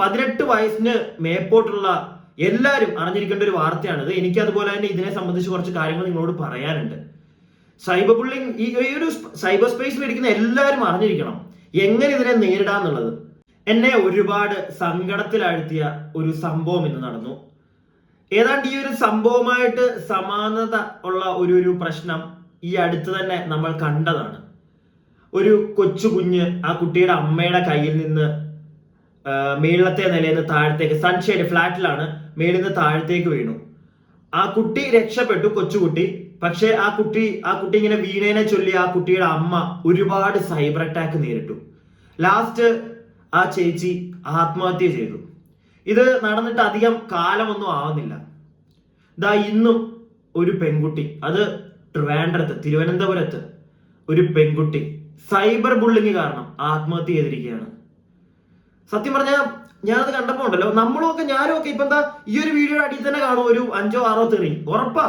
18 വയസ്സിന് മേപ്പോട്ടുള്ള എല്ലാവരും അറിഞ്ഞിരിക്കേണ്ട ഒരു വാർത്തയാണിത്. എനിക്ക് അതുപോലെ തന്നെ ഇതിനെ സംബന്ധിച്ച് കുറച്ച് കാര്യങ്ങൾ നിങ്ങളോട് പറയാനുണ്ട്. സൈബർ ബുള്ളിങ് ഈ ഒരു സൈബർ സ്പേസിൽ ഇരിക്കുന്ന എല്ലാവരും അറിഞ്ഞിരിക്കണം എങ്ങനെ ഇതിനെ നേരിടാന്നുള്ളത്. എന്നെ ഒരുപാട് സങ്കടത്തിലാഴ്ത്തിയ ഒരു സംഭവം ഇന്ന് നടന്നു. ഏതാണ്ട് ഈ ഒരു സംഭവമായിട്ട് സമാനത ഉള്ള ഒരു പ്രശ്നം ഈ അടുത്ത് തന്നെ നമ്മൾ കണ്ടതാണ്. ഒരു കൊച്ചു കുഞ്ഞ് ആ കുട്ടിയുടെ അമ്മയുടെ കയ്യിൽ നിന്ന് മേളത്തെ നിലയിൽ നിന്ന് താഴത്തേക്ക്, സൺഷെയ്ഡ് ഫ്ലാറ്റിലാണ്, മേളിൽ നിന്ന് താഴത്തേക്ക് വീണു. ആ കുട്ടി രക്ഷപ്പെട്ടു, കൊച്ചുകുട്ടി. പക്ഷെ ആ കുട്ടി ഇങ്ങനെ വീണേനെ ചൊല്ലി ആ കുട്ടിയുടെ അമ്മ ഒരുപാട് സൈബർ അറ്റാക്ക് നേരിട്ടു. ലാസ്റ്റ് ആ ചേച്ചി ആത്മഹത്യ ചെയ്തു. ഇത് നടന്നിട്ട് അധികം കാലമൊന്നും ആവുന്നില്ല. ഇതാ ഇന്നും ഒരു പെൺകുട്ടി, അത് തിരുവനന്തപുരത്ത് ഒരു പെൺകുട്ടി സൈബർ ബുള്ളിങ് കാരണം ആത്മഹത്യ ചെയ്തിരിക്കുകയാണ്. സത്യം പറഞ്ഞാൽ ഞാനത് കണ്ടപ്പോ ഉണ്ടല്ലോ, ഞാനും ഒക്കെ ഇപ്പൊ എന്താ ഈ ഒരു വീഡിയോയുടെ അടിയിൽ തന്നെ കാണും ഒരു 5-6 തെറി ഉറപ്പാ.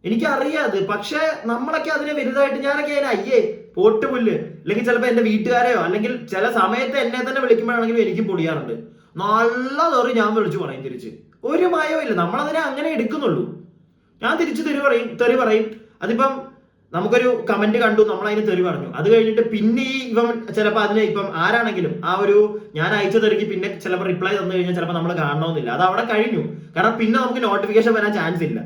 എനിക്കറിയാത്. പക്ഷെ നമ്മളൊക്കെ അതിനെ വലുതായിട്ട്, ഞാനൊക്കെ അതിനെ അയ്യേ പോട്ടുപുല്ല്, അല്ലെങ്കിൽ ചിലപ്പോൾ എന്റെ വീട്ടുകാരെയോ അല്ലെങ്കിൽ ചില സമയത്ത് എന്നെ തന്നെ വിളിക്കുമ്പോഴാണെങ്കിലും എനിക്ക് പൊളിയാറുണ്ട്. നല്ല തെറി ഞാൻ വിളിച്ചു പറയും തിരിച്ച്. ഒരു മയവും ഇല്ല, നമ്മളതിനെ അങ്ങനെ എടുക്കുന്നുള്ളൂ. ഞാൻ തിരിച്ചു തെറി പറയും. അതിപ്പം നമുക്കൊരു കമന്റ് കണ്ടു, നമ്മൾ അതിന് തെറി പറഞ്ഞു. അത് കഴിഞ്ഞിട്ട് പിന്നെ ഇവൻ ചിലപ്പോൾ അതിനെ ഇപ്പം ആരാണെങ്കിലും ആ ഒരു ഞാൻ അയച്ച തെറിക്ക് പിന്നെ ചിലപ്പോൾ റിപ്ലൈ തന്നു കഴിഞ്ഞാൽ ചിലപ്പോൾ നമ്മൾ കാണണമെന്നില്ല. അത് അവിടെ കഴിഞ്ഞു. കാരണം പിന്നെ നമുക്ക് നോട്ടിഫിക്കേഷൻ വരാൻ ചാൻസ് ഇല്ല.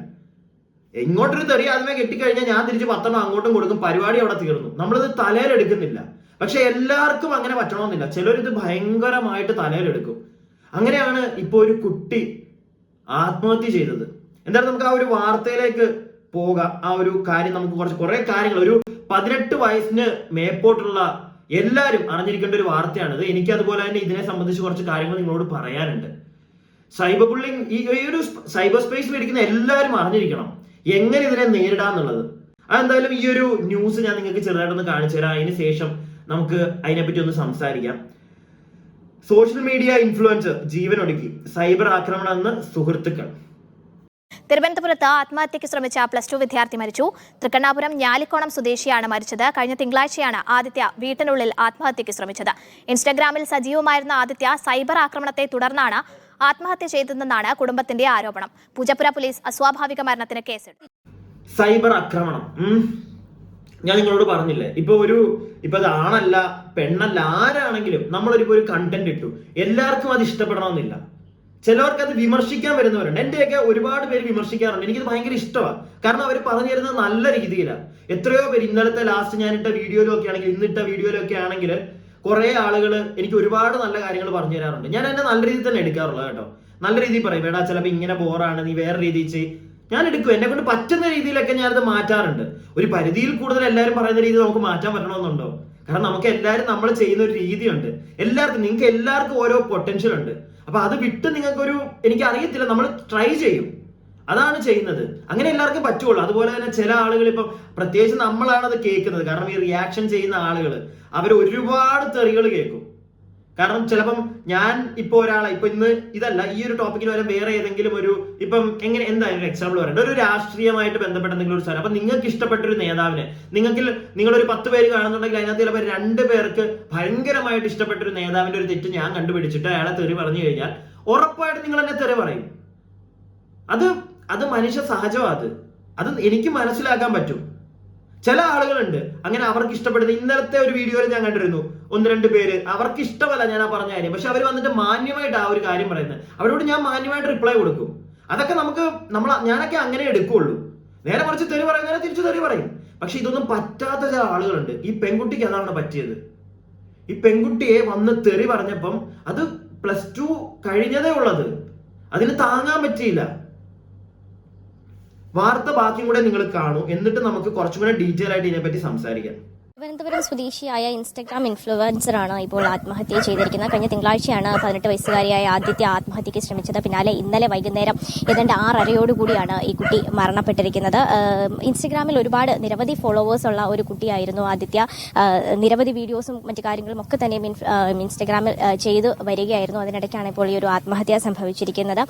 ഇങ്ങോട്ടൊരു തെറി ആദ്യമേ കെട്ടിക്കഴിഞ്ഞാൽ ഞാൻ തിരിച്ച് 10 അങ്ങോട്ടും കൊടുക്കും, പരിപാടി അവിടെ തീർന്നു. നമ്മളിത് തലയിലെടുക്കുന്നില്ല. പക്ഷെ എല്ലാവർക്കും അങ്ങനെ പറ്റണമെന്നില്ല. ചിലരിത് ഭയങ്കരമായിട്ട് തലയിലെടുക്കും. അങ്ങനെയാണ് ഇപ്പൊ ഒരു കുട്ടി ആത്മഹത്യ ചെയ്തത്. എന്തായാലും നമുക്ക് ആ ഒരു വാർത്തയിലേക്ക് പോകാം. ആ ഒരു കാര്യം നമുക്ക് കുറെ കാര്യങ്ങൾ, ഒരു 18 വയസ്സിന് മേപ്പോട്ടുള്ള എല്ലാവരും അറിഞ്ഞിരിക്കേണ്ട ഒരു വാർത്തയാണിത്. എനിക്ക് അതുപോലെ തന്നെ ഇതിനെ സംബന്ധിച്ച് കുറച്ച് കാര്യങ്ങൾ നിങ്ങളോട് പറയാനുണ്ട്. സൈബർ ബുള്ളിങ് ഈ ഒരു സൈബർ സ്പേസിൽ ഇരിക്കുന്ന എല്ലാവരും അറിഞ്ഞിരിക്കണം എങ്ങനെ ഇതിനെ നേരിടാന്നുള്ളത്. അതെന്തായാലും ഈ ഒരു ന്യൂസ് ഞാൻ നിങ്ങൾക്ക് ചെറുതായിട്ടൊന്ന് കാണിച്ചു തരാം. അതിന് ശേഷം നമുക്ക് അതിനെപ്പറ്റി ഒന്ന് സംസാരിക്കാം. സോഷ്യൽ മീഡിയ ഇൻഫ്ലുവൻസർ ജീവനൊടുക്കി, സൈബർ ആക്രമണം എന്ന് സുഹൃത്തുക്കൾ. തിരുവനന്തപുരത്ത് ആത്മഹത്യയ്ക്ക് ശ്രമിച്ച +2 വിദ്യാർത്ഥി മരിച്ചു. തൃക്കണ്ണാപുരം ഞാലിക്കോണം സ്വദേശിയാണ് മരിച്ചത്. കഴിഞ്ഞ തിങ്കളാഴ്ചയാണ് ആദിത്യ വീട്ടിനുള്ളിൽ ആത്മഹത്യയ്ക്ക് ശ്രമിച്ചത്. ഇൻസ്റ്റഗ്രാമിൽ സജീവമായിരുന്ന ആദിത്യ സൈബർ ആക്രമണത്തെ തുടർന്നാണ് ആത്മഹത്യ ചെയ്തതെന്നാണ് കുടുംബത്തിന്റെ ആരോപണം. പൂജപ്പുര പോലീസ് അസ്വാഭാവിക മരണത്തിന് കേസെടുത്തു. സൈബർ ആക്രമണം ഞാൻ നിങ്ങളോട് പറഞ്ഞില്ലേ, ഇപ്പൊ അത് ആണല്ല പെണ്ണല്ല ആരാണെങ്കിലും നമ്മളൊരു കണ്ടന്റ് ഇട്ടു, എല്ലാവർക്കും അത് ഇഷ്ടപ്പെടണമെന്നില്ല. ചിലവർക്ക് അത് വിമർശിക്കാൻ വരുന്നവരുണ്ട്. എന്റെയൊക്കെ ഒരുപാട് പേര് വിമർശിക്കാറുണ്ട്. എനിക്കത് ഭയങ്കര ഇഷ്ടമാണ്. കാരണം അവർ പറഞ്ഞു തരുന്നത് നല്ല രീതിയിലാണ്. എത്രയോ പേര് ഇന്നലത്തെ ലാസ്റ്റ് ഞാനിട്ട വീഡിയോയിലും ഒക്കെ ആണെങ്കിൽ, ഇന്നിട്ട വീഡിയോയിലും ഒക്കെ ആണെങ്കിൽ കുറെ ആളുകൾ എനിക്ക് ഒരുപാട് നല്ല കാര്യങ്ങൾ പറഞ്ഞു തരാറുണ്ട്. ഞാൻ എന്നെ നല്ല രീതിയിൽ തന്നെ എടുക്കാറുള്ളത് കേട്ടോ. നല്ല രീതിയിൽ പറയും, വേടാ ചിലപ്പോൾ ഇങ്ങനെ ബോറാണ്, നീ വേറെ രീതിയിൽ ചെയ്യും. ഞാൻ എടുക്കും. എന്നെ കൊണ്ട് പറ്റുന്ന രീതിയിലൊക്കെ ഞാനത് മാറ്റാറുണ്ട്. ഒരു പരിധിയിൽ കൂടുതൽ എല്ലാവരും പറയുന്ന രീതി നമുക്ക് മാറ്റാൻ പറ്റണമെന്നുണ്ടോ? കാരണം നമുക്ക് എല്ലാവരും നമ്മൾ ചെയ്യുന്ന ഒരു രീതിയുണ്ട്. നിങ്ങൾക്ക് എല്ലാവർക്കും ഓരോ പൊട്ടൻഷ്യൽ ഉണ്ട്. അപ്പൊ അത് വിട്ട് നിങ്ങൾക്കൊരു, എനിക്ക് അറിയത്തില്ല, നമ്മൾ ട്രൈ ചെയ്യും, അതാണ് ചെയ്യുന്നത്. അങ്ങനെ എല്ലാവർക്കും പറ്റുള്ളൂ. അതുപോലെ തന്നെ ചില ആളുകൾ ഇപ്പം പ്രത്യേകിച്ച് നമ്മളാണ് അത് കേൾക്കുന്നത്. കാരണം ഈ റിയാക്ഷൻ ചെയ്യുന്ന ആളുകൾ അവർ ഒരുപാട് തെറികൾ കേൾക്കും. കാരണം ചിലപ്പം ഞാൻ ഇപ്പൊ ഒരാളെ ഇന്ന് ഇതല്ല ഈ ഒരു ടോപ്പിക്കിന് വരെ വേറെ ഏതെങ്കിലും ഇപ്പം എന്തായാലും ഒരു എക്സാമ്പിൾ പറയട്ടെ, ഒരു രാഷ്ട്രീയമായിട്ട് ബന്ധപ്പെട്ട എന്തെങ്കിലും ഒരു സ്ഥലം, അപ്പൊ നിങ്ങൾക്ക് ഇഷ്ടപ്പെട്ട ഒരു നേതാവിനെ, നിങ്ങളൊരു 10 പേര് കാണുന്നുണ്ടെങ്കിൽ അതിനകത്ത് ചിലപ്പോൾ 2 പേർക്ക് ഭയങ്കരമായിട്ട് ഇഷ്ടപ്പെട്ട ഒരു നേതാവിന്റെ ഒരു തെറ്റ് ഞാൻ കണ്ടുപിടിച്ചിട്ട് അയാളെ തെറി പറഞ്ഞു കഴിഞ്ഞാൽ ഉറപ്പായിട്ട് നിങ്ങൾ എന്നെ തെറി പറയും. അത് മനുഷ്യ സഹജമാണ്. അത് എനിക്ക് മനസ്സിലാക്കാൻ പറ്റും. ചില ആളുകളുണ്ട് അങ്ങനെ അവർക്ക് ഇഷ്ടപ്പെടുന്ന, ഇന്നലത്തെ ഒരു വീഡിയോയിൽ ഞാൻ കണ്ടിരുന്നു 1-2 പേര് അവർക്ക് ഇഷ്ടമല്ല ഞാൻ ആ പറഞ്ഞ കാര്യം, പക്ഷെ അവർ വന്നിട്ട് മാന്യമായിട്ട് ആ ഒരു കാര്യം പറയുന്നത്, അവരോട് ഞാൻ മാന്യമായിട്ട് റിപ്ലൈ കൊടുക്കും. അതൊക്കെ ഞാനൊക്കെ അങ്ങനെ എടുക്കുള്ളൂ. നേരെ മറിച്ച് തെറി പറയുന്നതിനെ തിരിച്ചു തെറി പറയും. പക്ഷെ ഇതൊന്നും പറ്റാത്ത ചില ആളുകളുണ്ട്. ഈ പെൺകുട്ടിക്ക് അതാണ് പറ്റിയത്. ഈ പെൺകുട്ടിയെ വന്ന് തെറി പറഞ്ഞപ്പം അത് +2 കഴിഞ്ഞതേ ഉള്ളത്, അതിന് താങ്ങാൻ പറ്റിയില്ല. വാർത്ത ബാക്കിയും കൂടെ നിങ്ങൾ കാണൂ, എന്നിട്ട് നമുക്ക് കുറച്ചും കൂടെ ഡീറ്റെയിൽ ആയിട്ട് ഇതിനെപ്പറ്റി സംസാരിക്കാം. തിരുവനന്തപുരം സ്വദേശിയായ ഇൻസ്റ്റഗ്രാം ഇൻഫ്ലുവൻസറാണ് ഇപ്പോൾ ആത്മഹത്യ ചെയ്തിരിക്കുന്നത്. കഴിഞ്ഞ തിങ്കളാഴ്ചയാണ് 18 വയസ്സുകാരിയായ ആദിത്യ ആത്മഹത്യയ്ക്ക് ശ്രമിച്ചത്. പിന്നാലെ ഇന്നലെ വൈകുന്നേരം ഏതാണ്ട് 6:30 ഈ കുട്ടി മരണപ്പെട്ടിരിക്കുന്നത്. ഇൻസ്റ്റഗ്രാമിൽ നിരവധി ഫോളോവേഴ്സ് ഉള്ള ഒരു കുട്ടിയായിരുന്നു ആദിത്യ. നിരവധി വീഡിയോസും മറ്റു കാര്യങ്ങളും ഒക്കെ തന്നെ ഇൻസ്റ്റഗ്രാമിൽ ചെയ്തു വരികയായിരുന്നു. അതിനിടയ്ക്കാണ് ഇപ്പോൾ ഈ ഒരു ആത്മഹത്യ സംഭവിച്ചിരിക്കുന്നത്.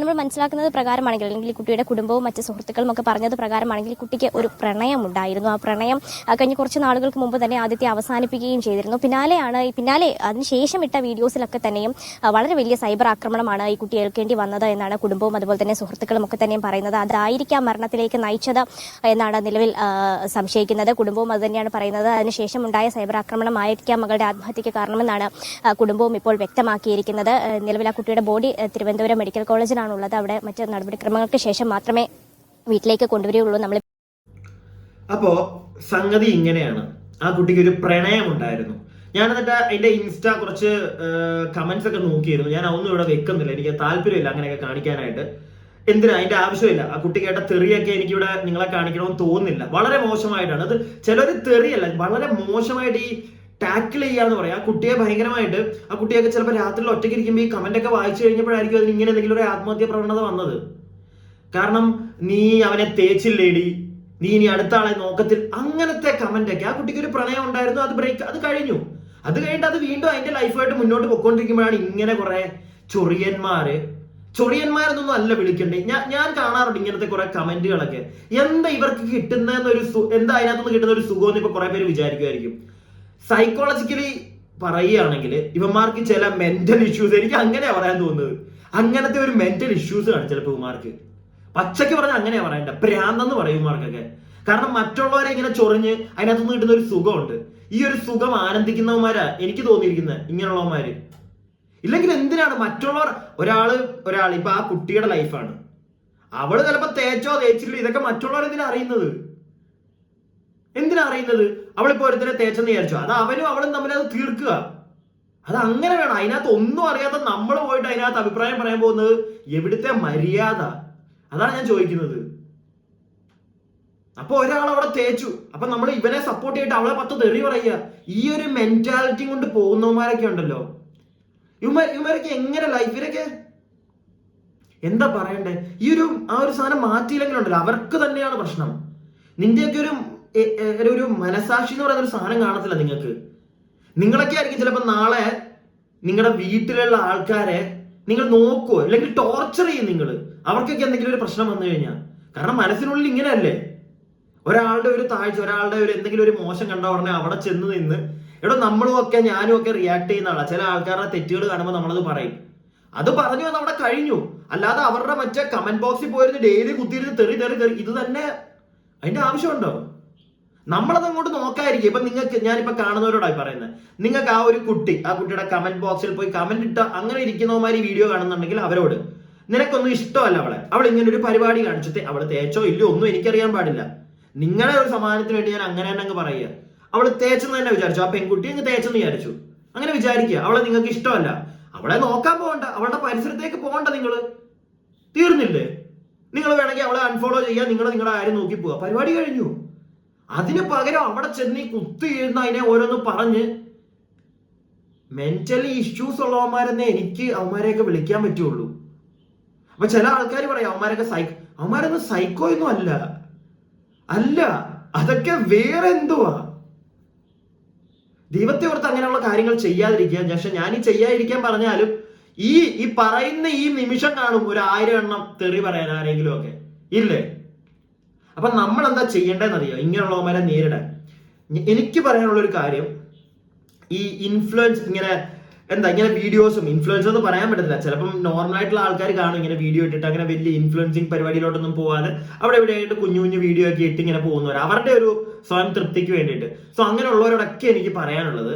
നമ്മൾ മനസ്സിലാക്കുന്നത് പ്രകാരമാണെങ്കിൽ, അല്ലെങ്കിൽ ഈ കുട്ടിയുടെ കുടുംബവും മറ്റ് സുഹൃത്തുക്കളും ഒക്കെ പറഞ്ഞത് പ്രകാരമാണെങ്കിൽ, കുട്ടിക്ക് ഒരു പ്രണയം ഉണ്ടായിരുന്നു. ആ പ്രണയം കഴിഞ്ഞ കുറച്ച് നാളുകൾക്ക് ദിവസങ്ങൾക്ക് മുമ്പ് തന്നെ ആദിത്യ അവസാനിപ്പിക്കുകയും ചെയ്തിരുന്നു. പിന്നാലെ അതിനുശേഷം ഇട്ട വീഡിയോസിലൊക്കെ തന്നെയും വളരെ വലിയ സൈബർ ആക്രമണമാണ് ഈ കുട്ടി ഏൽക്കേണ്ടി വന്നത് എന്നാണ് കുടുംബവും അതുപോലെ തന്നെ സുഹൃത്തുക്കളും ഒക്കെ തന്നെയും പറയുന്നത്. അതായിരിക്കാം മരണത്തിലേക്ക് നയിച്ചത് എന്നാണ് നിലവിൽ സംശയിക്കുന്നത്. കുടുംബവും അത് തന്നെയാണ് പറയുന്നത്. അതിനുശേഷം ഉണ്ടായ സൈബർ ആക്രമണമായിരിക്കാം മകളുടെ ആത്മഹത്യക്ക് കാരണമെന്നാണ് കുടുംബവും ഇപ്പോൾ വ്യക്തമാക്കിയിരിക്കുന്നത്. നിലവിൽ ആ കുട്ടിയുടെ ബോഡി തിരുവനന്തപുരം മെഡിക്കൽ കോളേജിലാണുള്ളത്. അവിടെ മറ്റ് നടപടിക്രമങ്ങൾക്ക് ശേഷം മാത്രമേ വീട്ടിലേക്ക് കൊണ്ടുവരികയുള്ളൂ. നമ്മൾ അപ്പോ സംഗതി ഇങ്ങനെയാണ്. ആ കുട്ടിക്ക് ഒരു പ്രണയം ഉണ്ടായിരുന്നു. ഞാൻ എന്നിട്ട് അതിന്റെ ഇൻസ്റ്റ കുറച്ച് കമന്റ്സ് ഒക്കെ നോക്കിയിരുന്നു. ഞാൻ അതൊന്നും ഇവിടെ വെക്കുന്നില്ല, എനിക്ക് താല്പര്യമില്ല അങ്ങനെയൊക്കെ കാണിക്കാനായിട്ട്. എന്തിനാ, അതിന്റെ ആവശ്യമില്ല. ആ കുട്ടി കേട്ട തെറിയൊക്കെ എനിക്കിവിടെ നിങ്ങളെ കാണിക്കണമെന്ന് തോന്നുന്നില്ല. വളരെ മോശമായിട്ടാണ് അത്. ചിലർ തെറിയല്ല, വളരെ മോശമായിട്ട് ഈ ടാക്കിൾ ചെയ്യാന്ന് പറയാം. ആ കുട്ടിയെ ഭയങ്കരമായിട്ട്, ആ കുട്ടിയൊക്കെ ചിലപ്പോൾ രാത്രിയിൽ ഒറ്റയ്ക്ക് ഇരിക്കുമ്പോൾ ഈ കമന്റ് ഒക്കെ വായിച്ചു കഴിഞ്ഞപ്പോഴായിരിക്കും അതിന് ഇങ്ങനെ എന്തെങ്കിലും ഒരു ആത്മഹത്യ പ്രവണത വന്നത്. കാരണം നീ അവനെ തേച്ചില്ലേടി, നീ ഇനി അടുത്ത ആളെ നോക്കത്തിൽ, അങ്ങനത്തെ കമന്റ് ഒക്കെ. ആ കുട്ടിക്ക് ഒരു പ്രണയം ഉണ്ടായിരുന്നു, അത് കഴിഞ്ഞു. അത് കഴിഞ്ഞിട്ട് അത് വീണ്ടും അതിന്റെ ലൈഫായിട്ട് മുന്നോട്ട് പൊയ്ക്കൊണ്ടിരിക്കുമ്പോഴാണ് ഇങ്ങനെ കുറെ ചൊറിയന്മാരെന്നൊന്നും അല്ല വിളിക്കണ്ടേ. ഞാൻ കാണാറുണ്ട് ഇങ്ങനത്തെ കുറെ കമന്റുകളൊക്കെ. എന്താ ഇവർക്ക് കിട്ടുന്നതെന്നൊരു എന്താ അതിനകത്തുനിന്ന് കിട്ടുന്ന ഒരു സുഖമെന്ന് ഇപ്പൊ കുറെ പേര് വിചാരിക്കുമായിരിക്കും. സൈക്കോളജിക്കലി പറയുകയാണെങ്കിൽ ഇവന്മാർക്ക് ചില മെന്റൽ ഇഷ്യൂസ്, എനിക്ക് അങ്ങനെയാ പറയാൻ തോന്നുന്നത്. അങ്ങനത്തെ ഒരു മെന്റൽ ഇഷ്യൂസ് ആണ് ചിലപ്പോൾ ഇവന്മാർക്ക്. പച്ചയ്ക്ക് പറഞ്ഞാൽ അങ്ങനെയാ പറയണ്ട, ഭ്രാന്തെന്ന് പറയും ഇവന്മാർക്കൊക്കെ. കാരണം മറ്റുള്ളവരെ ഇങ്ങനെ ചൊറിഞ്ഞ് അതിനകത്തുനിന്ന് കിട്ടുന്ന ഒരു സുഖമുണ്ട്. ഈ ഒരു സുഖം ആനന്ദിക്കുന്നവന്മാരാ എനിക്ക് തോന്നിയിരിക്കുന്നത് ഇങ്ങനെയുള്ളവന്മാര്. ഇല്ലെങ്കിൽ എന്തിനാണ് മറ്റുള്ളവർ, ഒരാൾ ഇപ്പൊ ആ കുട്ടിയുടെ ലൈഫാണ്, അവള് ചിലപ്പോ തേച്ചില്ല, ഇതൊക്കെ മറ്റുള്ളവർ എന്തിനാ അറിയുന്നത്? അവളിപ്പോ ഒരുത്തരെ തേച്ചെന്ന് വിചാരിച്ചോ, അത് അവനും അവളും തമ്മിൽ അത് തീർക്കുക. അത് അങ്ങനെ വേണം. അതിനകത്ത് ഒന്നും അറിയാത്ത നമ്മൾ പോയിട്ട് അതിനകത്ത് അഭിപ്രായം പറയാൻ പോകുന്നത് എവിടുത്തെ മര്യാദ? അതാണ് ഞാൻ ചോദിക്കുന്നത്. അപ്പൊ ഒരാൾ അവിടെ തേച്ചു, അപ്പൊ നമ്മൾ ഇവനെ സപ്പോർട്ട് ചെയ്തിട്ട് അവളെ 10 തെറി പറയുക. ഈ ഒരു മെന്റാലിറ്റി കൊണ്ട് പോകുന്നവന്മാരൊക്കെ ഉണ്ടല്ലോ, ഇവരൊക്കെ എങ്ങനെ ലൈഫിലൊക്കെ എന്താ പറയണ്ടേ? ആ ഒരു സാധനം മാറ്റിയില്ലെങ്കിലുണ്ടല്ലോ അവർക്ക് തന്നെയാണ് പ്രശ്നം. നിന്റെയൊക്കെ ഒരു മനസാക്ഷി എന്ന് പറയുന്ന ഒരു സാധനം കാണത്തില്ല നിങ്ങൾക്ക്. നിങ്ങളൊക്കെ ആയിരിക്കും ചിലപ്പോൾ നാളെ നിങ്ങളുടെ വീട്ടിലുള്ള ആൾക്കാരെ നിങ്ങൾ നോക്കുവോ അല്ലെങ്കിൽ ടോർച്ചർ ചെയ്യും നിങ്ങൾ, അവർക്കൊക്കെ എന്തെങ്കിലും ഒരു പ്രശ്നം വന്നു കഴിഞ്ഞാൽ. കാരണം മനസ്സിനുള്ളിൽ ഇങ്ങനെയല്ലേ, ഒരാളുടെ ഒരു താഴ്ച, ഒരാളുടെ ഒരു എന്തെങ്കിലും ഒരു മോശം കണ്ട ഉടനെ അവിടെ ചെന്ന് നിന്ന് ഞാനും ഒക്കെ റിയാക്ട് ചെയ്യുന്ന ആളാണ്. ചില ആൾക്കാരുടെ തെറ്റുകൾ കാണുമ്പോൾ നമ്മളത് പറയും. അത് പറഞ്ഞു വന്ന് അവിടെ കഴിഞ്ഞു. അല്ലാതെ അവരുടെ മറ്റേ കമന്റ് ബോക്സിൽ പോയിരുന്ന് ഡെയിലി കുത്തിയിരുന്ന് തെറി ഇത് തന്നെ അതിന്റെ ആവശ്യമുണ്ടോ? നമ്മളത് അങ്ങോട്ട് നോക്കാതിരിക്കും. ഇപ്പൊ നിങ്ങൾക്ക്, ഞാനിപ്പോ കാണുന്നവരോടായി പറയുന്നത്, നിങ്ങൾക്ക് ആ കുട്ടിയുടെ കമന്റ് ബോക്സിൽ പോയി കമന്റ് ഇട്ട അങ്ങനെ ഇരിക്കുന്നവന്മാർ ഈ വീഡിയോ കാണുന്നുണ്ടെങ്കിൽ അവരോട്, നിനക്കൊന്നും ഇഷ്ടമല്ല അവൾ ഇങ്ങനെ ഒരു പരിപാടി കാണിച്ചിട്ട് അവള് തേച്ചോ ഇല്ലയോ ഒന്നും എനിക്കറിയാൻ പാടില്ല. നിങ്ങളെ ഒരു സമാധാനത്തിന് വേണ്ടി ഞാൻ അങ്ങനെ തന്നെ അങ്ങ് പറയുക. അവള് തേച്ചെന്ന് തന്നെ വിചാരിച്ചു, ആ പെൺകുട്ടി അങ്ങ് തേച്ചെന്ന് വിചാരിച്ചു, അങ്ങനെ വിചാരിക്കുക. അവളെ നിങ്ങൾക്ക് ഇഷ്ടമല്ല, അവളെ നോക്കാൻ പോകണ്ട, അവളുടെ പരിസരത്തേക്ക് പോകണ്ട. നിങ്ങള് തീർന്നില്ലേ? നിങ്ങൾ വേണമെങ്കിൽ അവളെ അൺഫോളോ ചെയ്യുക, നിങ്ങളുടെ ആരും നോക്കി പോവുക, പരിപാടി കഴിഞ്ഞു. അതിന് പകരം അവിടെ ചെന്ന് കുത്തി ഇരുന്ന് അതിനെ ഓരോന്ന് പറഞ്ഞ് മെന്റലി ഇഷ്യൂസ് ഉള്ളവന്മാരെന്നെ എനിക്ക് അവന്മാരെയൊക്കെ വിളിക്കാൻ പറ്റുള്ളൂ. അപ്പൊ ചില ആൾക്കാർ പറയും അവന്മാരൊന്നും സൈക്കോ ഒന്നും അല്ല, അതൊക്കെ വേറെ എന്തുവാ. ദൈവത്തെ ഓർത്ത് അങ്ങനെയുള്ള കാര്യങ്ങൾ ചെയ്യാതിരിക്കുക. പക്ഷെ ഞാൻ ഈ ചെയ്യാതിരിക്കാൻ പറഞ്ഞാലും ഈ പറയുന്ന ഈ നിമിഷം കാണും 1000 എണ്ണം തെറി പറയാൻ ആരെങ്കിലും ഒക്കെ ഇല്ലേ? അപ്പൊ നമ്മൾ എന്താ ചെയ്യേണ്ടതെന്ന് അറിയാം ഇങ്ങനെയുള്ളവന്മാരെ നേരിടാൻ? എനിക്ക് പറയാനുള്ള ഒരു കാര്യം, ഈ ഇൻഫ്ലുവൻസ് ഇങ്ങനെ വീഡിയോസും, ഇൻഫ്ലുവൻസ് എന്ന് പറയാൻ പറ്റത്തില്ല, ചിലപ്പം നോർമലായിട്ടുള്ള ആൾക്കാർ കാണും ഇങ്ങനെ വീഡിയോ ഇട്ടിട്ട്, അങ്ങനെ വലിയ ഇൻഫ്ലുവൻസിങ് പരിപാടിയിലോട്ടൊന്നും പോകാതെ അവിടെ എവിടെയായിട്ട് കുഞ്ഞു വീഡിയോ ഒക്കെ ഇട്ട് ഇങ്ങനെ പോകുന്നവർ, അവരുടെ ഒരു സ്വയം തൃപ്തിക്ക് വേണ്ടിയിട്ട്. സോ അങ്ങനെയുള്ളവരോടൊക്കെ എനിക്ക് പറയാനുള്ളത്,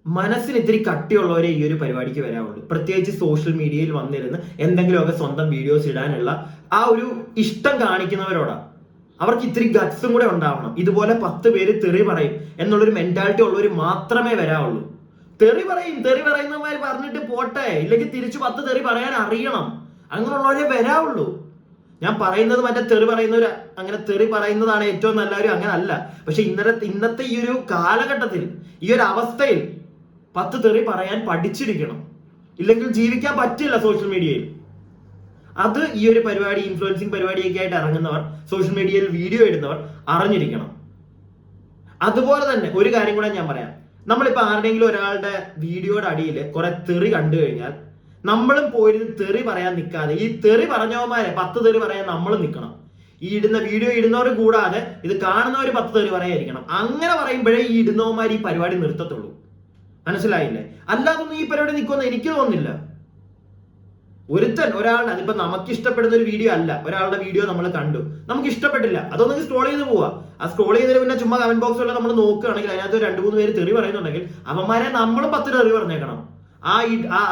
മനസ്സിന് ഇത്തിരി കട്ടിയുള്ളവരെ ഈ ഒരു പരിപാടിക്ക് വരാവുള്ളൂ. പ്രത്യേകിച്ച് സോഷ്യൽ മീഡിയയിൽ വന്നിരുന്ന് എന്തെങ്കിലുമൊക്കെ സ്വന്തം വീഡിയോസ് ഇടാനുള്ള ആ ഒരു ഇഷ്ടം കാണിക്കുന്നവരോടാ. അവർക്ക് ഇത്തിരി ഗട്ട്സും കൂടെ ഉണ്ടാവണം. ഇതുപോലെ 10 പേര് തെറി പറയും എന്നുള്ളൊരു മെന്റാലിറ്റി ഉള്ളവർ മാത്രമേ വരാവുള്ളൂ. തെറി പറയുന്നവന്മാർ പറഞ്ഞിട്ട് പോട്ടെ, ഇല്ലെങ്കിൽ തിരിച്ചു 10 തെറി പറയാൻ അറിയണം. അങ്ങനെയുള്ളവരെ വരാവുള്ളൂ. ഞാൻ പറയുന്നത് മറ്റേ തെറി പറയുന്നവര് അങ്ങനെ തെറി പറയുന്നതാണ് ഏറ്റവും നല്ലവരും, അങ്ങനെ അല്ല. പക്ഷെ ഇന്നത്തെ ഈ ഒരു കാലഘട്ടത്തിൽ, ഈ ഒരു അവസ്ഥയിൽ 10 തെറി പറയാൻ പഠിച്ചിരിക്കണം. ഇല്ലെങ്കിൽ ജീവിക്കാൻ പറ്റില്ല സോഷ്യൽ മീഡിയയിൽ. അത് ഈ ഒരു പരിപാടി, ഇൻഫ്ലുവൻസിങ് പരിപാടിയൊക്കെ ആയിട്ട് ഇറങ്ങുന്നവർ, സോഷ്യൽ മീഡിയയിൽ വീഡിയോ ഇടുന്നവർ അറിഞ്ഞിരിക്കണം. അതുപോലെ തന്നെ ഒരു കാര്യം കൂടെ ഞാൻ പറയാം. നമ്മളിപ്പോ ആരുടെങ്കിലും ഒരാളുടെ വീഡിയോയുടെ അടിയിൽ കുറെ തെറി കണ്ടു കഴിഞ്ഞാൽ നമ്മളും പോയിരുന്ന് തെറി പറയാൻ നിൽക്കാതെ ഈ തെറി പറഞ്ഞവന്മാരെ 10 തെറി പറയാൻ നമ്മൾ നിൽക്കണം. ഈ ഇടുന്ന വീഡിയോ ഇടുന്നവർ കൂടാതെ ഇത് കാണുന്നവർ 10 തെറി പറയായിരിക്കണം. അങ്ങനെ പറയുമ്പോഴേ ഈ ഇടുന്നവന്മാർ ഈ പരിപാടി നിർത്തത്തുള്ളൂ. മനസ്സിലായില്ലേ? അല്ലാതൊന്നും ഈ പരിപാടി നിൽക്കുമെന്ന് എനിക്ക് തോന്നുന്നില്ല. ഒരാളുടെ അതിപ്പോ നമുക്ക് ഇഷ്ടപ്പെടുന്ന ഒരു വീഡിയോ അല്ല, ഒരാളുടെ വീഡിയോ നമ്മൾ കണ്ടു, നമുക്ക് ഇഷ്ടപ്പെട്ടില്ല, അതൊന്നും സ്ക്രോൾ ചെയ്ത് പോവാ. ആ സ്ക്രോൾ ചെയ്തതിന് പിന്നെ ചുമ്മാ കമന്റ് ബോക്സിൽ നമ്മൾ നോക്കുകയാണെങ്കിൽ അതിനകത്ത് 2-3 പേര് തെറി പറയുന്നുണ്ടെങ്കിൽ അവന്മാരെ നമ്മളും 10 തെറി പറഞ്ഞേക്കണം.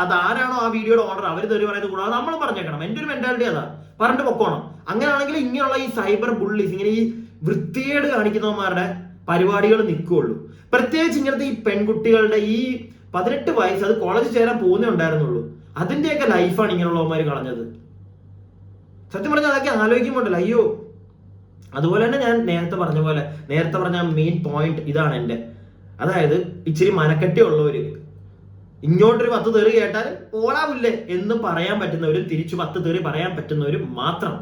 അതാരാണോ ആ വീഡിയോയുടെ ഓണർ അവർ തെറി പറയുന്നത് കൂടാതെ നമ്മളും പറഞ്ഞേക്കണം. എന്റെ ഒരു മെന്റാലിറ്റി അതാ, പറഞ്ഞിട്ട് പൊക്കോണം. അങ്ങനെയാണെങ്കിൽ ഇങ്ങനെയുള്ള ഈ സൈബർ ബുള്ളീസ്, ഇങ്ങനെ ഈ വൃത്തികേട് കാണിക്കുന്നവന്മാരുടെ പരിപാടികൾ നിൽക്കുകയുള്ളൂ. പ്രത്യേകിച്ച് ഇങ്ങനത്തെ ഈ പെൺകുട്ടികളുടെ ഈ 18 വയസ്സ്, അത് കോളേജിൽ ചേരാൻ പോകുന്നേ ഉണ്ടായിരുന്നുള്ളൂ, അതിന്റെയൊക്കെ ലൈഫാണ് ഇങ്ങനെയുള്ളവന്മാർ കളഞ്ഞത്. സത്യം പറഞ്ഞാൽ അതൊക്കെ ആലോചിക്കുമ്പോണ്ടല്ലോ അയ്യോ. അതുപോലെ തന്നെ ഞാൻ നേരത്തെ പറഞ്ഞ മെയിൻ പോയിന്റ് ഇതാണ് എന്റെ. അതായത് ഇച്ചിരി മനക്കെട്ടിയുള്ളവര് ഇങ്ങോട്ടൊരു 10 തെറി കേട്ടാൽ ഓളാവില്ലേ എന്ന് പറയാൻ പറ്റുന്നവരും തിരിച്ചു 10 തെറി പറയാൻ പറ്റുന്നവരും മാത്രം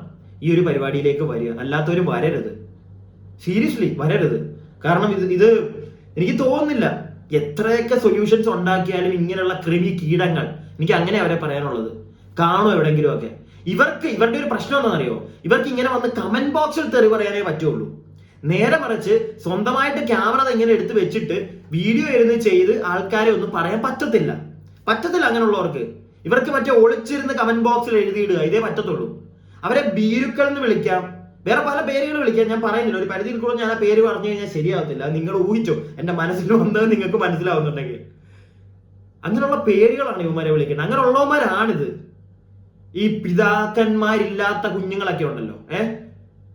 ഈ ഒരു പരിപാടിയിലേക്ക് വരിക. അല്ലാത്തവര് വരരുത്, സീരിയസ്ലി വരരുത്. കാരണം ഇത് എനിക്ക് തോന്നുന്നില്ല എത്രയൊക്കെ സൊല്യൂഷൻസ് ഉണ്ടാക്കിയാലും ഇങ്ങനെയുള്ള കീടങ്ങൾ, എനിക്ക് അങ്ങനെ അവരെ പറയാനുള്ളത്, കാണും എവിടെങ്കിലും ഒക്കെ. ഇവരുടെ ഒരു പ്രശ്നം എന്താണെന്നറിയോ? ഇവർക്ക് ഇങ്ങനെ വന്ന് കമന്റ് ബോക്സിൽ തെറി പറയാനേ പറ്റുള്ളൂ. നേരെ മറിച്ച് സ്വന്തമായിട്ട് ക്യാമറ ഇങ്ങനെ എടുത്ത് വെച്ചിട്ട് വീഡിയോ ഇരുന്ന് ചെയ്ത് ആൾക്കാരെ ഒന്നും പറയാൻ പറ്റത്തില്ല. അങ്ങനെയുള്ളവർക്ക്. ഇവർക്ക് മറ്റേ ഒളിച്ചിരുന്ന് കമന്റ് ബോക്സിൽ എഴുതിയിടുക, ഇതേ പറ്റത്തുള്ളൂ. അവരെ ബീരുക്കൾ എന്ന് വിളിക്കാം, വേറെ പല പേരുകൾ വിളിക്കാം, ഞാൻ പറയുന്നില്ല. ഒരു പരിധിയിൽ കൂടെ ഞാൻ ആ പേര് പറഞ്ഞു കഴിഞ്ഞാൽ ശരിയാവത്തില്ല. നിങ്ങൾ ഊഹിച്ചോ, എന്റെ മനസ്സിൽ വന്നത് നിങ്ങൾക്ക് മനസ്സിലാവുന്നുണ്ടെങ്കിൽ. അങ്ങനെയുള്ള പേരുകളാണ് ഇവന്മാരെ വിളിക്കുന്നത്. അങ്ങനെയുള്ളവന്മാരാണിത്. ഈ പിതാക്കന്മാരില്ലാത്ത കുഞ്ഞുങ്ങളൊക്കെ ഉണ്ടല്ലോ,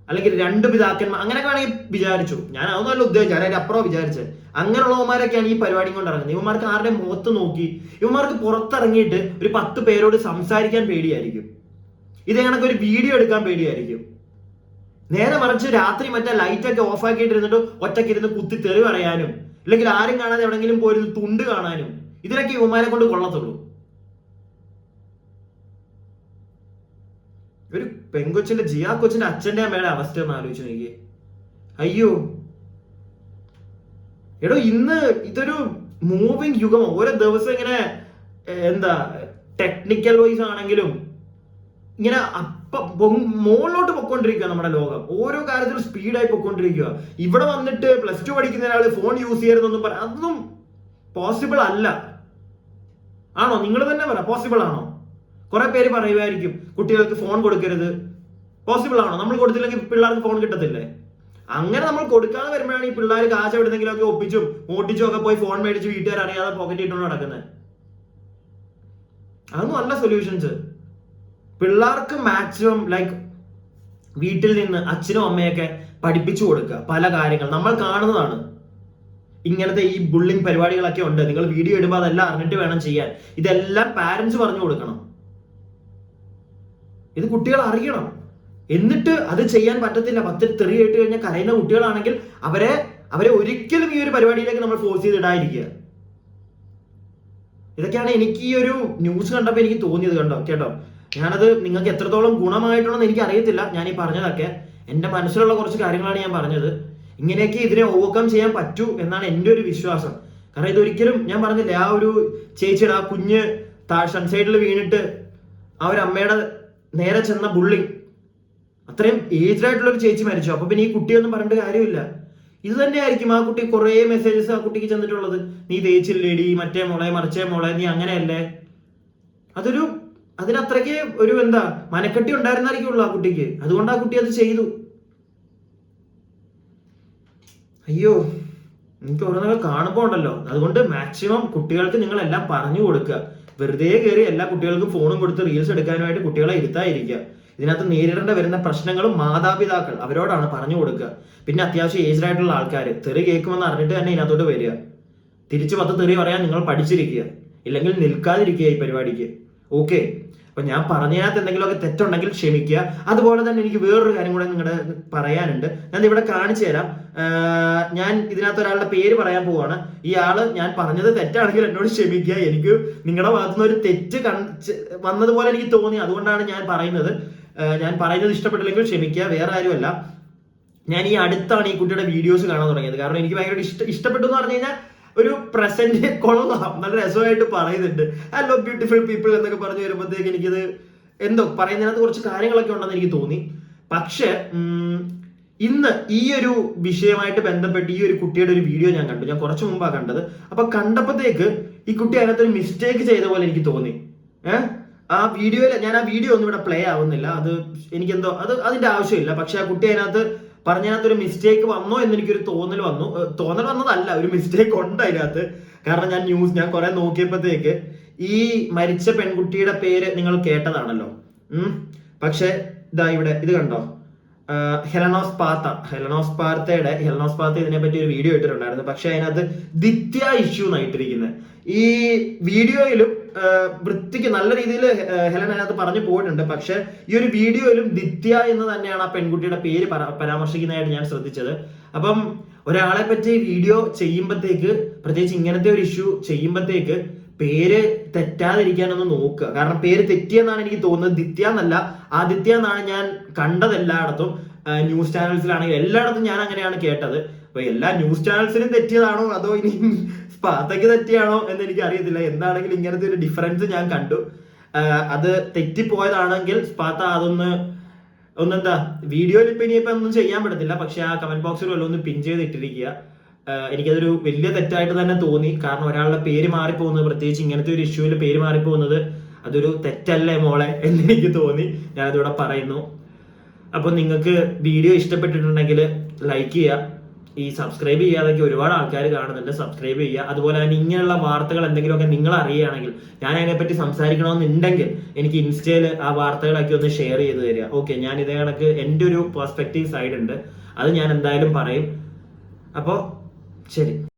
അല്ലെങ്കിൽ 2 പിതാക്കന്മാർ, അങ്ങനെയൊക്കെ വേണമെങ്കിൽ വിചാരിച്ചു. ഞാൻ അതൊന്നല്ല ഉദ്ദേശിച്ചത്, അതിന്റെ അപ്പുറം വിചാരിച്ചത്. അങ്ങനെയുള്ളവന്മാരൊക്കെയാണ് ഈ പരിപാടി കൊണ്ട് ഇറങ്ങുന്നത്. ഇവന്മാർക്ക് ആരുടെ മുഖത്ത് നോക്കി, ഇവന്മാർക്ക് പുറത്തിറങ്ങിയിട്ട് ഒരു 10 പേരോട് സംസാരിക്കാൻ പേടിയായിരിക്കും. ഇത് കണക്ക് ഒരു വീഡിയോ എടുക്കാൻ പേടിയായിരിക്കും. നേരെ മറിച്ച് രാത്രി മറ്റേ ലൈറ്റ് ഒക്കെ ഓഫ് ആക്കിയിട്ടിരുന്നിട്ട് ഒറ്റയ്ക്ക് ഇരുന്ന് കുത്തി തെറി പറയാനും, അല്ലെങ്കിൽ ആരും കാണാതെ എവിടെങ്കിലും പോയിരുന്ന് തുണ്ട് കാണാനും, ഇതിനൊക്കെ ഇവന്മാരെ കൊണ്ട് കൊള്ളത്തുള്ളൂ. ഒരു പെങ്കൊച്ചിന്റെ ജിയാ കൊച്ചിന്റെ അച്ഛന്റെ അമ്മയുടെ അവസ്ഥ ഒന്ന് ആലോചിച്ച് നോക്കിയേ. അയ്യോ എടോ, ഇതൊരു മൂവിങ് യുഗം. ഓരോ ദിവസം ഇങ്ങനെ ടെക്നിക്കൽ വൈസ് ആണെങ്കിലും ഇങ്ങനെ മുകളിലോട്ട് പൊക്കോണ്ടിരിക്കുക നമ്മുടെ ലോകം. ഓരോ കാര്യത്തിലും സ്പീഡായി പൊക്കോണ്ടിരിക്കുക. ഇവിടെ വന്നിട്ട് +2 പഠിക്കുന്ന ഒരാള് ഫോൺ യൂസ് ചെയ്യരുതെന്നൊന്നും പറയാം, അതൊന്നും പോസിബിൾ അല്ല. ആണോ? നിങ്ങൾ തന്നെ പറ, പോസിബിൾ ആണോ? കുറെ പേര് പറയുമായിരിക്കും കുട്ടികൾക്ക് ഫോൺ കൊടുക്കരുത്. പോസിബിൾ ആണോ? നമ്മൾ കൊടുത്തില്ലെങ്കിൽ പിള്ളേർക്ക് ഫോൺ കിട്ടത്തില്ലേ? അങ്ങനെ നമ്മൾ കൊടുക്കാതെ വരുമ്പോഴാണ് ഈ പിള്ളേർ കാശ് എവിടെന്നെങ്കിലുമൊക്കെ ഒപ്പിച്ചും ഓട്ടിച്ചും ഒക്കെ പോയി ഫോൺ മേടിച്ച് വീട്ടുകാർ അറിയാതെ പോക്കറ്റ് ഇട്ടുകൊണ്ട് നടക്കുന്നത്. അതൊന്നും അല്ല സൊല്യൂഷൻസ്. പിള്ളേർക്ക് മാക്സിമം വീട്ടിൽ നിന്ന് അച്ഛനും അമ്മയൊക്കെ പഠിപ്പിച്ചു കൊടുക്കുക പല കാര്യങ്ങൾ. നമ്മൾ കാണുന്നതാണ് ഇങ്ങനത്തെ ഈ ബുള്ളിങ് പരിപാടികളൊക്കെ ഉണ്ട്. നിങ്ങൾ വീഡിയോ ഇടുമ്പോൾ അതെല്ലാം അറിഞ്ഞിട്ട് വേണം ചെയ്യാൻ. ഇതെല്ലാം പാരന്റ്സ് പറഞ്ഞു കൊടുക്കണം. ഇത് കുട്ടികൾ അറിയണം. എന്നിട്ട് അത് ചെയ്യാൻ പറ്റത്തില്ല, 10 തെറി കേട്ട് കഴിഞ്ഞാൽ കരയുന്ന കുട്ടികളാണെങ്കിൽ അവരെ ഒരിക്കലും ഈ ഒരു പരിപാടിയിലേക്ക് നമ്മൾ ഫോഴ്സ് ചെയ്തിടാതിരിക്കുക. ഇതൊക്കെയാണ് എനിക്ക് ഈ ഒരു ന്യൂസ് കണ്ടപ്പോൾ എനിക്ക് തോന്നിയത്. കേട്ടോ, ഞാനത് നിങ്ങൾക്ക് എത്രത്തോളം ഗുണമായിട്ടുണ്ടെന്ന് എനിക്ക് അറിയത്തില്ല. ഞാൻ ഈ പറഞ്ഞതൊക്കെ എന്റെ മനസ്സിലുള്ള കുറച്ച് കാര്യങ്ങളാണ് ഞാൻ പറഞ്ഞത്. ഇങ്ങനെയൊക്കെ ഇതിനെ ഓവർകം ചെയ്യാൻ പറ്റൂ എന്നാണ് എൻ്റെ ഒരു വിശ്വാസം. കാരണം ഇതൊരിക്കലും ഞാൻ പറഞ്ഞില്ലേ, ആ ഒരു ചേച്ചിയുടെ ആ കുഞ്ഞ് സൺസൈഡിൽ വീണിട്ട് ആ ഒരു അമ്മയുടെ നേരെ ചെന്ന ബുള്ളിങ്, അത്രയും ഏജ്ഡ് ആയിട്ടുള്ള ഒരു ചേച്ചി മരിച്ചു. അപ്പൊ പിന്നെ ഈ കുട്ടിയൊന്നും പറഞ്ഞിട്ട് കാര്യമില്ല. ഇത് തന്നെയായിരിക്കും ആ കുട്ടി കുറേ മെസ്സേജസ് ആ കുട്ടിക്ക് ചെന്നിട്ടുള്ളത്. നീ തേച്ചില്ലേടി, മറ്റേ മോളെ മറിച്ചേ മോളെ, നീ അങ്ങനെയല്ലേ. അതിനത്രയ്ക്ക് ഒരു മനക്കെട്ടി ഉണ്ടായിരുന്നായിരിക്കുള്ളൂ ആ കുട്ടിക്ക്. അതുകൊണ്ട് ആ കുട്ടി അത് ചെയ്തു. അയ്യോ, എനിക്ക് ഓരോന്നൊക്കെ കാണുമ്പോൾ ഉണ്ടല്ലോ. അതുകൊണ്ട് മാക്സിമം കുട്ടികൾക്ക് നിങ്ങൾ എല്ലാം പറഞ്ഞു കൊടുക്കുക. വെറുതെ കയറി എല്ലാ കുട്ടികൾക്കും ഫോണും കൊടുത്ത് റീൽസ് എടുക്കാനായിട്ട് കുട്ടികളെ ഇരുത്താതിരിക്കുക. ഇതിനകത്ത് നേരിടേണ്ട വരുന്ന പ്രശ്നങ്ങളും മാതാപിതാക്കൾ അവരോടാണ് പറഞ്ഞു കൊടുക്കുക. പിന്നെ അത്യാവശ്യം ഏജ്ഡ് ആയിട്ടുള്ള ആൾക്കാർ തെറി കേൾക്കുമെന്ന് അറിഞ്ഞിട്ട് തന്നെ ഇതിനകത്തോട്ട് വരിക. തിരിച്ച് 10 തെറി പറയാൻ നിങ്ങൾ പഠിച്ചിരിക്കുക, ഇല്ലെങ്കിൽ നിൽക്കാതിരിക്കുക ഈ പരിപാടിക്ക്. ഓക്കെ, അപ്പൊ ഞാൻ പറഞ്ഞതിനകത്ത് എന്തെങ്കിലുമൊക്കെ തെറ്റുണ്ടെങ്കിൽ ക്ഷമിക്കുക. അതുപോലെ തന്നെ എനിക്ക് വേറൊരു കാര്യം കൂടെ നിങ്ങളുടെ പറയാനുണ്ട്. ഞാൻ ഇവിടെ കാണിച്ചു തരാം. ഞാൻ ഇതിനകത്ത് ഒരാളുടെ പേര് പറയാൻ പോവാണ്. ഈ ആള് ഞാൻ പറഞ്ഞത് തെറ്റാണെങ്കിൽ എന്നോട് ക്ഷമിക്കുക. എനിക്ക് നിങ്ങളുടെ ഭാഗത്തുനിന്ന് ഒരു തെറ്റ് വന്നതുപോലെ എനിക്ക് തോന്നി, അതുകൊണ്ടാണ് ഞാൻ പറയുന്നത്. ഞാൻ പറയുന്നത് ഇഷ്ടപ്പെട്ടില്ലെങ്കിൽ ക്ഷമിക്കുക, വേറെ ആരുമല്ല. ഞാൻ ഈ അടുത്താണ് ഈ കുട്ടിയുടെ വീഡിയോസ് കാണാൻ തുടങ്ങിയത്. കാരണം എനിക്ക് ഭയങ്കര ഇഷ്ടപ്പെട്ടു എന്ന് പറഞ്ഞു കഴിഞ്ഞാൽ ഒരു പ്രസന്റ് കൊള്ളാം, നല്ല രസമായിട്ട് പറയുന്നുണ്ട്. ഹലോ ബ്യൂട്ടിഫുൾ പീപ്പിൾ എന്നൊക്കെ പറഞ്ഞു വരുമ്പോഴത്തേക്ക് എനിക്കിത് പറയുന്നതിനകത്ത് കുറച്ച് കാര്യങ്ങളൊക്കെ ഉണ്ടെന്ന് എനിക്ക് തോന്നി. പക്ഷെ ഇന്ന് ഈ ഒരു വിഷയമായിട്ട് ബന്ധപ്പെട്ട് ഈ ഒരു കുട്ടിയുടെ ഒരു വീഡിയോ ഞാൻ കണ്ടു. ഞാൻ കുറച്ചു മുമ്പാണ് കണ്ടത്. അപ്പൊ കണ്ടപ്പോഴത്തേക്ക് ഈ കുട്ടി അതിനകത്തൊരു മിസ്റ്റേക്ക് ചെയ്ത പോലെ എനിക്ക് തോന്നി. ആ വീഡിയോയിൽ ഞാൻ ആ വീഡിയോ ഒന്നും ഇവിടെ പ്ലേ ആവുന്നില്ല. അത് എനിക്കെന്തോ അതിന്റെ ആവശ്യമില്ല. പക്ഷെ ആ കുട്ടി പറഞ്ഞതിനകത്തൊരു മിസ്റ്റേക്ക് വന്നോ എന്ന് എനിക്കൊരു തോന്നൽ വന്നതല്ല, ഒരു മിസ്റ്റേക്ക് ഉണ്ട് അതിനകത്ത്. കാരണം ഞാൻ കുറെ നോക്കിയപ്പോഴത്തേക്ക് ഈ മരിച്ച പെൺകുട്ടിയുടെ പേര് നിങ്ങൾ കേട്ടതാണല്ലോ. പക്ഷെ ഇവിടെ ഇത് കണ്ടോ, ഹെലനോസ് പാർത്ത ഇതിനെ പറ്റി ഒരു വീഡിയോ ഇട്ടിട്ടുണ്ടായിരുന്നു. പക്ഷെ അതിനകത്ത് ദിത്യ ഇഷ്യൂ എന്നായിട്ടിരിക്കുന്നത്. ഈ വീഡിയോയിലും വൃത്തിക്ക് നല്ല രീതിയിൽ ഹെലൻ അതിനകത്ത് പറഞ്ഞു പോയിട്ടുണ്ട്. പക്ഷെ ഈ ഒരു വീഡിയോയിലും ദിത്യ എന്ന് തന്നെയാണ് ആ പെൺകുട്ടിയുടെ പേര് പരാമർശിക്കുന്നതായിട്ട് ഞാൻ ശ്രദ്ധിച്ചത്. അപ്പം ഒരാളെ പറ്റി വീഡിയോ ചെയ്യുമ്പോഴത്തേക്ക്, പ്രത്യേകിച്ച് ഇങ്ങനത്തെ ഒരു ഇഷ്യൂ ചെയ്യുമ്പോഴത്തേക്ക് പേര് തെറ്റാതിരിക്കാനൊന്ന് നോക്കുക. കാരണം പേര് തെറ്റിയെന്നാണ് എനിക്ക് തോന്നുന്നത്, ദിത്യ എന്നല്ല ആദിത്യ എന്നാണ് ഞാൻ കണ്ടത് എല്ലായിടത്തും. ന്യൂസ് ചാനൽസിലാണെങ്കിൽ എല്ലായിടത്തും ഞാൻ അങ്ങനെയാണ് കേട്ടത്. അപ്പൊ എല്ലാ ന്യൂസ് ചാനൽസിനും തെറ്റിയതാണോ അതോ ഇനി സ്പാത്തയ്ക്ക് തെറ്റിയാണോ എന്ന് എനിക്ക് അറിയത്തില്ല. എന്താണെങ്കിലും ഇങ്ങനത്തെ ഒരു ഡിഫറൻസ് ഞാൻ കണ്ടു. അത് തെറ്റിപ്പോയതാണെങ്കിൽ സ്പാത്ത ഒന്നെന്താ വീഡിയോയിൽ ഇപ്പൊ ഇനിയിപ്പോ ഒന്നും ചെയ്യാൻ പറ്റത്തില്ല. പക്ഷെ ആ കമന്റ് ബോക്സിൽ വല്ലതും ഒന്ന് പിൻ ചെയ്ത് ഇട്ടിരിക്കുക. എനിക്കതൊരു വലിയ തെറ്റായിട്ട് തന്നെ തോന്നി. കാരണം ഒരാളുടെ പേര് മാറിപ്പോകുന്നത്, പ്രത്യേകിച്ച് ഇങ്ങനത്തെ ഒരു ഇഷ്യൂവിൽ പേര് മാറിപ്പോകുന്നത് അതൊരു തെറ്റല്ലേ മോളെ എന്ന് എനിക്ക് തോന്നി. ഞാനതിവിടെ പറയുന്നു. അപ്പൊ നിങ്ങൾക്ക് വീഡിയോ ഇഷ്ടപ്പെട്ടിട്ടുണ്ടെങ്കിൽ ലൈക്ക് ചെയ്യുക. ഈ സബ്സ്ക്രൈബ് ചെയ്യാതൊക്കെ ഒരുപാട് ആൾക്കാർ കാണുന്നുണ്ട്, സബ്സ്ക്രൈബ് ചെയ്യുക. അതുപോലെ തന്നെ ഇങ്ങനെയുള്ള വാർത്തകൾ എന്തെങ്കിലുമൊക്കെ നിങ്ങൾ അറിയുകയാണെങ്കിൽ, ഞാൻ അതിനെപ്പറ്റി സംസാരിക്കണമെന്നുണ്ടെങ്കിൽ എനിക്ക് ഇൻസ്റ്റയിൽ ആ വാർത്തകളൊക്കെ ഒന്ന് ഷെയർ ചെയ്ത് തരിക. ഓക്കെ, ഞാൻ ഇതേ കണക്ക് എൻ്റെ ഒരു പെർസ്പെക്റ്റീവ് സൈഡ് ഉണ്ട്, അത് ഞാൻ എന്തായാലും പറയും. അപ്പോൾ ശരി.